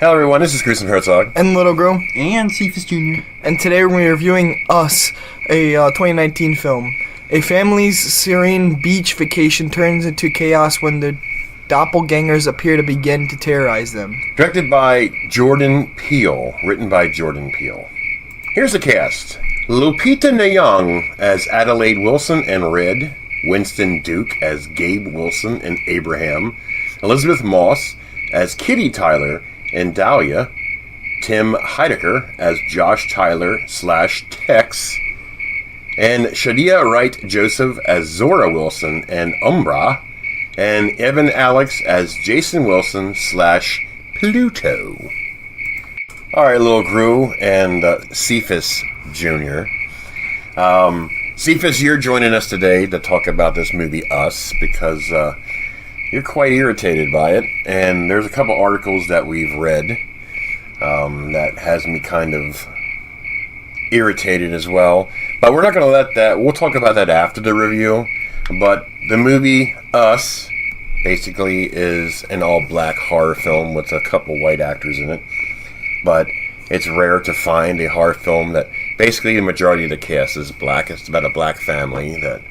Hello everyone, this is Chris and Herzog. And Little Girl. And Cephas Jr. And today we're reviewing Us, a 2019 film. A family's serene beach vacation turns into chaos when the doppelgangers appear to begin to terrorize them. Directed by Jordan Peele, written by Jordan Peele. Here's the cast. Lupita Nyong'o as Adelaide Wilson and Red. Winston Duke as Gabe Wilson and Abraham. Elizabeth Moss as Kitty Tyler and Dahlia, Tim Heidecker as Josh Tyler / Tex, and Shadia Wright Joseph as Zora Wilson and Umbra, and Evan Alex as Jason Wilson / Pluto. Alright, little crew and Cephas Jr. Cephas, you're joining us today to talk about this movie, Us, because you're quite irritated by it, and there's a couple articles that we've read that has me kind of irritated as well. But we're not going to let that, we'll talk about that after the review. But the movie Us basically is an all-black horror film with a couple white actors in it. But it's rare to find a horror film that basically the majority of the cast is black. It's about a black family that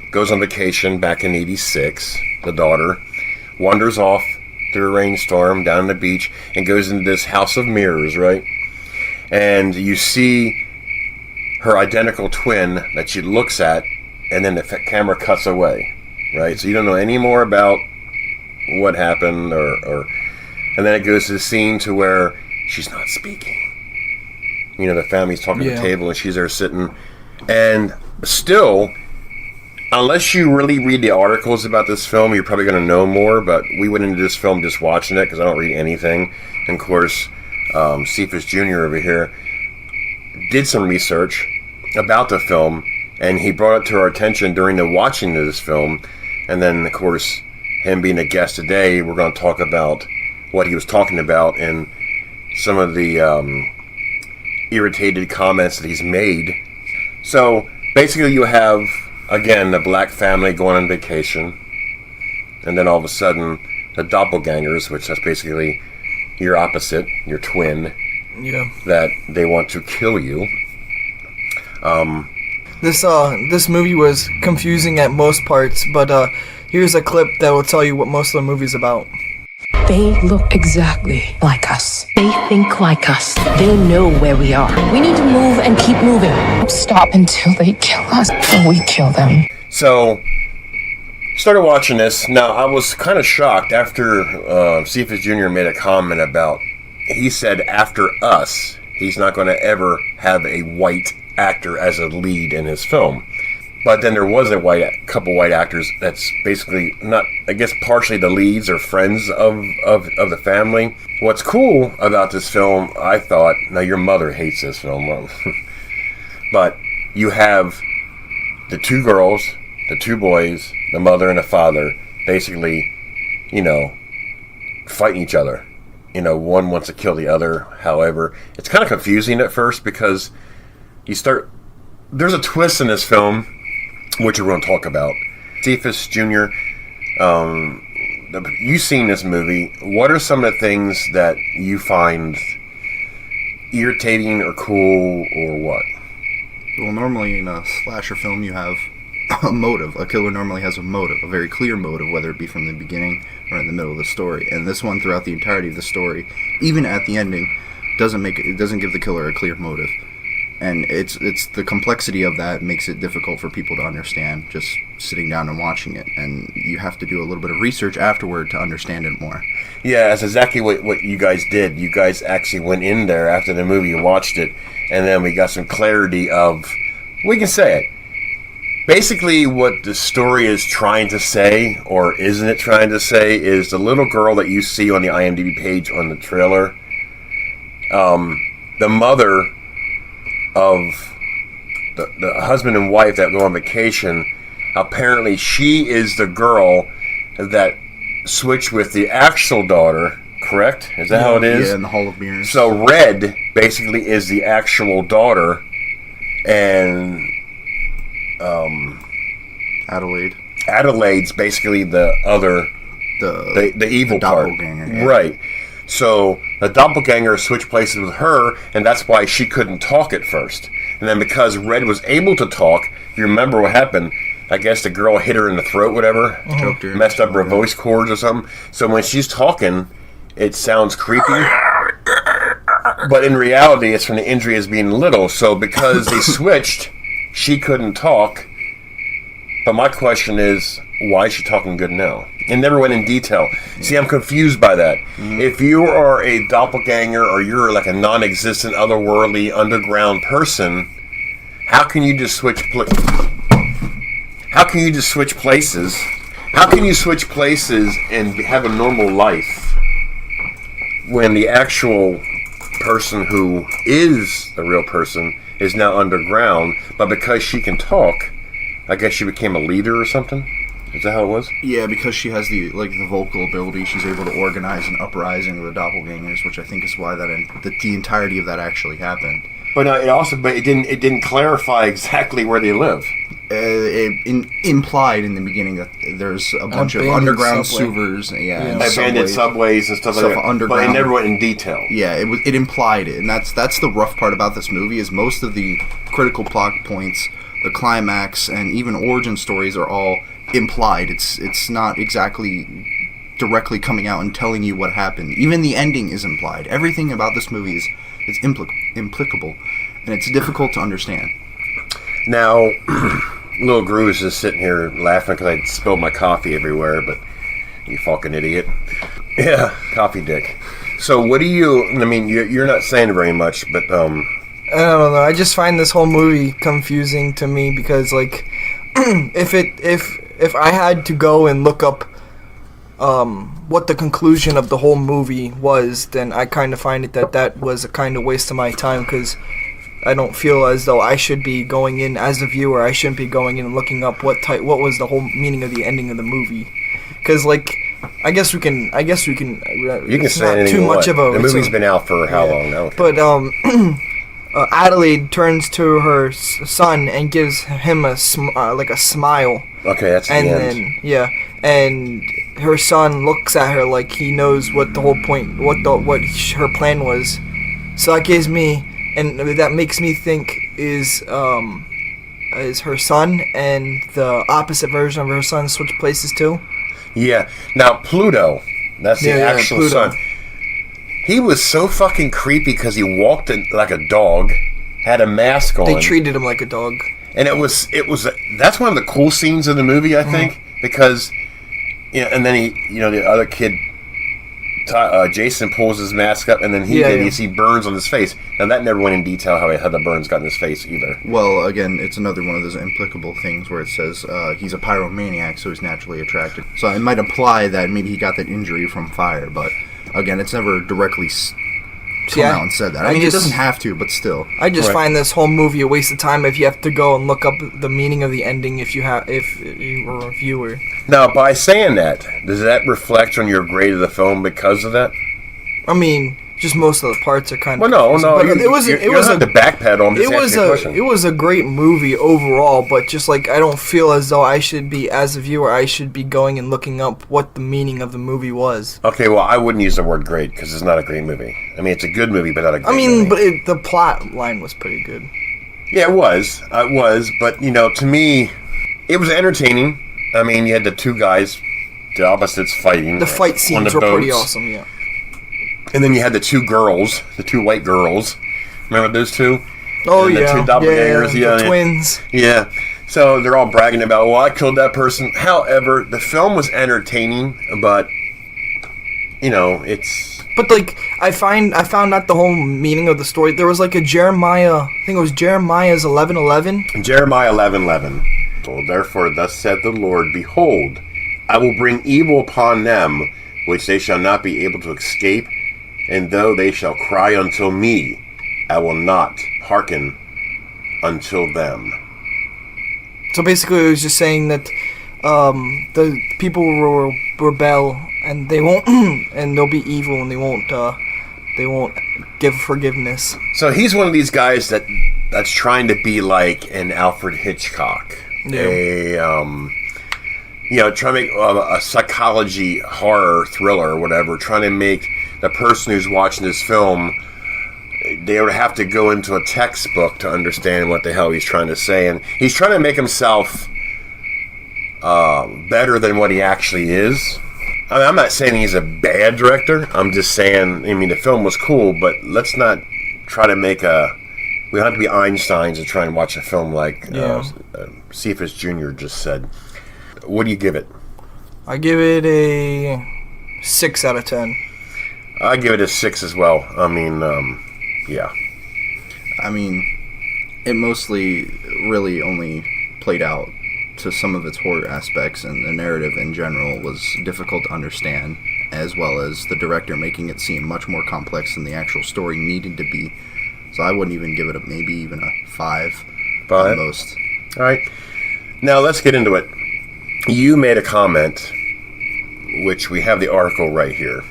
goes on vacation back in '86. The daughter wanders off through a rainstorm down the beach and goes into this house of mirrors, right? And you see her identical twin that she looks at, and then the camera cuts away, right? So you don't know any more about what happened, or and then it goes to the scene to where she's not speaking. You know, the family's talking at the table and she's there sitting, and still, unless you really read the articles about this film, you're probably going to know more, but we went into this film just watching it because I don't read anything. And of course, Cephas Jr. over here did some research about the film, and he brought it to our attention during the watching of this film. And then, of course, him being a guest today, we're going to talk about what he was talking about and some of the irritated comments that he's made. So, basically you have, again, the black family going on vacation, and then all of a sudden, the doppelgangers, which that's basically your opposite, your twin, that they want to kill you. This movie was confusing at most parts, but here's a clip that will tell you what most of the movie's about. They look exactly like us. They think like us. They know where we are. We need to move and keep moving. Don't stop until they kill us or we kill them. So, started watching this. Now, I was kind of shocked after Cephas Jr. made a comment about, he said after Us, he's not going to ever have a white actor as a lead in his film. But then there was a couple white actors that's basically not, I guess, partially the leads or friends of the family. What's cool about this film, I thought, now your mother hates this film, but you have the two girls, the two boys, the mother and the father, basically, you know, fighting each other. You know, one wants to kill the other. However, it's kind of confusing at first because there's a twist in this film, which we're going to talk about. Cephas Jr., you've seen this movie. What are some of the things that you find irritating or cool or what? Well, normally in a slasher film you have a motive. A killer normally has a motive, a very clear motive, whether it be from the beginning or in the middle of the story. And this one, throughout the entirety of the story, even at the ending, doesn't give the killer a clear motive. And it's the complexity of that makes it difficult for people to understand just sitting down and watching it. And you have to do a little bit of research afterward to understand it more. Yeah, that's exactly what you guys did. You guys actually went in there after the movie and watched it, and then we got some clarity of, we can say it, basically what the story is trying to say, or isn't it trying to say, is the little girl that you see on the IMDb page on the trailer, the mother of the husband and wife that go on vacation, apparently she is the girl that switched with the actual daughter, correct? Is that how it is? Yeah, in the Hall of Mirrors. So Red basically is the actual daughter, and Adelaide's basically the other, the evil part. Doppelgänger, yeah. Right. So the doppelganger switched places with her, and that's why she couldn't talk at first. And then because Red was able to talk, you remember what happened? I guess the girl hit her in the throat, whatever. Choked her. Messed up her voice cords or something. So when she's talking, it sounds creepy. But in reality, it's from the injury as being little. So because they switched, she couldn't talk. But my question is, why is she talking good now? And never went in detail. See, I'm confused by that. If you are a doppelganger or you're like a non-existent, otherworldly, underground person, how can you just switch How can you just switch places? How can you switch places and have a normal life when the actual person who is the real person is now underground, but because she can talk, I guess she became a leader or something? Is that how it was? Yeah, because she has the vocal ability, she's able to organize an uprising of the doppelgangers, which I think is why the entirety of that actually happened. But it didn't clarify exactly where they live. It implied in the beginning that there's a bunch of underground sewers, and abandoned subways and stuff like that. Underground. But it never went in detail. Yeah, it implied it, and that's the rough part about this movie is most of the critical plot points, the climax, and even origin stories are all implied. It's not exactly directly coming out and telling you what happened. Even the ending is implied. Everything about this movie is implicable, and it's difficult to understand. Now, little Gru is just sitting here laughing because I spilled my coffee everywhere, but you fucking idiot. Yeah, coffee dick. So what do you, I mean, you're not saying very much, but, I don't know, I just find this whole movie confusing to me because, like, if I had to go and look up what the conclusion of the whole movie was, then I kind of find it that was a kind of waste of my time because I don't feel as though I should be going in as a viewer. I shouldn't be going in and looking up what was the whole meaning of the ending of the movie. Because, like, I guess we can. You can say anything too you much want. The movie's been out for how long now? But Adelaide turns to her son and gives him a smile. Okay, that's the end. And her son looks at her like he knows what the whole point, what her plan was. So that gives me, and that makes me think is her son and the opposite version of her son switch places too. Yeah. Now Pluto, that's the actual Pluto. son. He was so fucking creepy because he walked like a dog, had a mask on. They treated him like a dog. And that's one of the cool scenes in the movie, I think, because, and then the other kid, Jason pulls his mask up, and then you see burns on his face. Now that never went in detail how the burns got in his face either. Well, again, it's another one of those implicable things where it says he's a pyromaniac, so he's naturally attracted. So it might imply that maybe he got that injury from fire, but again, it's never directly come out and said that. I mean, it doesn't have to, but still. I just find this whole movie a waste of time if you have to go and look up the meaning of the ending if you were a viewer. Now, by saying that, does that reflect on your grade of the film because of that? I mean, just most of the parts are kind of. Well, no. But it was the backpedal. It was a great movie overall, but just like I don't feel as though I should be, as a viewer, I should be going and looking up what the meaning of the movie was. Okay, well, I wouldn't use the word great because it's not a great movie. I mean, it's a good movie, but not a great movie. But the plot line was pretty good. Yeah, it was. But to me, it was entertaining. I mean, you had the two guys, the opposites fighting. The fight scenes were pretty awesome. Yeah. And then you had the two girls, the two white girls. Remember those two? Oh, and yeah. The two doppelgangers. The twins. Yeah. So they're all bragging about, well, I killed that person. However, the film was entertaining, but, it's... But, like, I found out the whole meaning of the story. There was, like, a Jeremiah... I think it was Jeremiah's 11:11. Jeremiah 11:11. Well, therefore, thus said the Lord, behold, I will bring evil upon them, which they shall not be able to escape, and though they shall cry until me, I will not hearken until them. So basically it was just saying that the people will rebel and they won't and they'll be evil and they won't give forgiveness. So he's one of these guys that's trying to be like an Alfred Hitchcock. Yeah. Trying to make a psychology horror thriller or whatever, trying to make the person who's watching this film, they would have to go into a textbook to understand what the hell he's trying to say. And he's trying to make himself better than what he actually is. I mean, I'm not saying he's a bad director. I'm just saying, I mean, the film was cool, but let's not try to make we don't have to be Einsteins to try and watch a film like Cephas Jr. just said. What do you give it? I give it a 6 out of 10. I give it a 6 as well. I mean, yeah. I mean, it mostly really only played out to some of its horror aspects, and the narrative in general was difficult to understand, as well as the director making it seem much more complex than the actual story needed to be. So I wouldn't even give it maybe even a 5 at most. All right. Now let's get into it. You made a comment, which we have the article right here.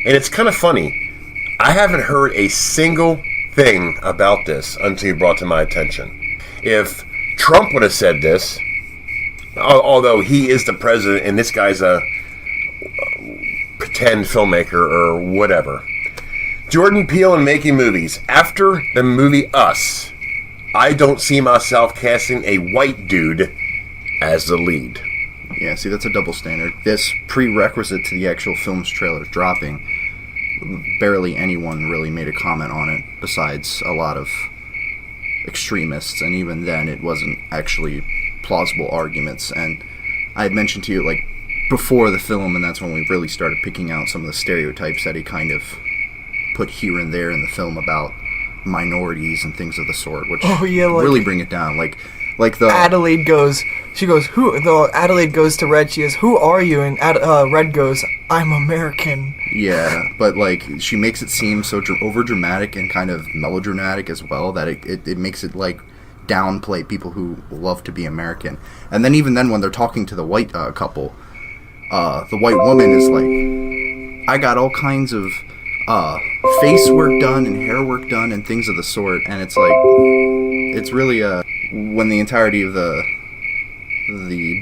And it's kind of funny. I haven't heard a single thing about this until you brought it to my attention. If Trump would have said this, although he is the president and this guy's a pretend filmmaker or whatever. Jordan Peele and making movies. After the movie Us, I don't see myself casting a white dude as the lead. Yeah, see, that's a double standard. This prerequisite to the actual film's trailers dropping, barely anyone really made a comment on it besides a lot of extremists, and even then it wasn't actually plausible arguments. And I had mentioned to you, like, before the film, and that's when we really started picking out some of the stereotypes that he kind of put here and there in the film about minorities and things of the sort, which really bring it down. Like the Adelaide goes, who? Though Adelaide goes to Red, she goes, who are you? And Red goes, I'm American. Yeah, but like she makes it seem so over dramatic and kind of melodramatic as well that it makes it like downplay people who love to be American. And then even then when they're talking to the white couple, the white woman is like, I got all kinds of face work done and hair work done and things of the sort, and it's like, it's really when the entirety of the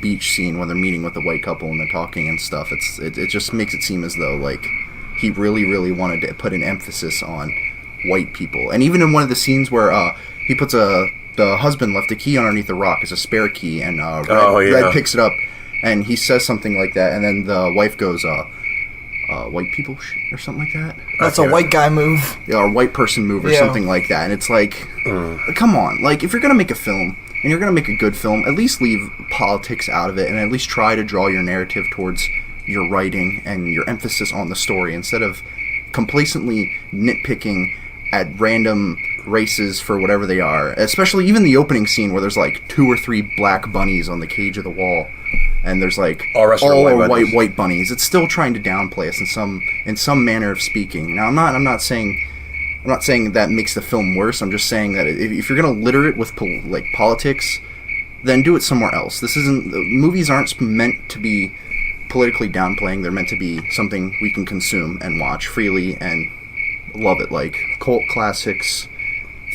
beach scene when they're meeting with the white couple and they're talking and stuff, it just makes it seem as though like he really wanted to put an emphasis on white people. And even in one of the scenes where he puts the husband left a key underneath the rock as a spare key, and Red picks it up and he says something like that, and then the wife goes, white people or something like that. That's a white guy move. Yeah, or white person move or something like that. And it's like, come on. Like, if you're going to make a film, and you're going to make a good film, at least leave politics out of it, and at least try to draw your narrative towards your writing and your emphasis on the story, instead of complacently nitpicking at random races for whatever they are. Especially even the opening scene where there's like 2 or 3 black bunnies on the cage of the wall, and there's like all white bunnies. It's still trying to downplay us in some manner of speaking. Now I'm not saying that makes the film worse. I'm just saying that if you're gonna litter it with politics, then do it somewhere else. Movies aren't meant to be politically downplaying. They're meant to be something we can consume and watch freely and love it, like cult classics,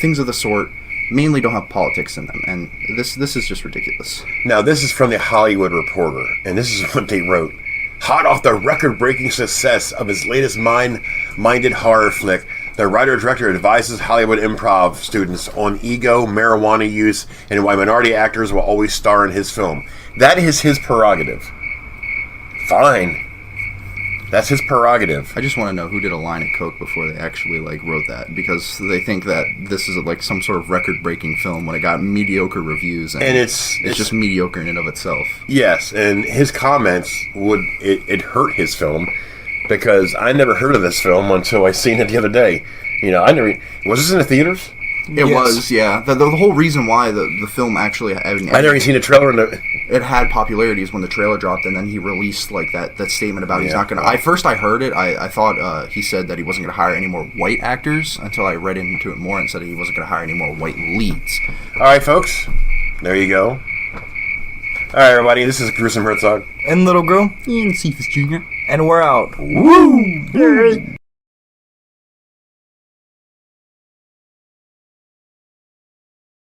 things of the sort. Mainly don't have politics in them, and this is just ridiculous. Now, this is from the Hollywood Reporter, and this is what they wrote. Hot off the record-breaking success of his latest minded horror flick, the writer-director advises Hollywood improv students on ego, marijuana use, and why minority actors will always star in his film. That is his prerogative. Fine. That's his prerogative. I just want to know who did a line of coke before they actually wrote that, because they think that this is like some sort of record-breaking film when it got mediocre reviews, and it's just mediocre in and of itself. Yes, and his comments it hurt his film, because I never heard of this film until I seen it the other day. You know, was this in the theaters? It was, yeah. The whole reason why the film actually I never even seen a trailer. It had popularity is when the trailer dropped, and then he released that statement about he's not going to. I heard it. I thought he said that he wasn't going to hire any more white actors until I read into it more and said he wasn't going to hire any more white leads. All right, folks. There you go. All right, everybody. This is Gruesome Herzog and Little Girl and Cephas Jr. and we're out. Woo!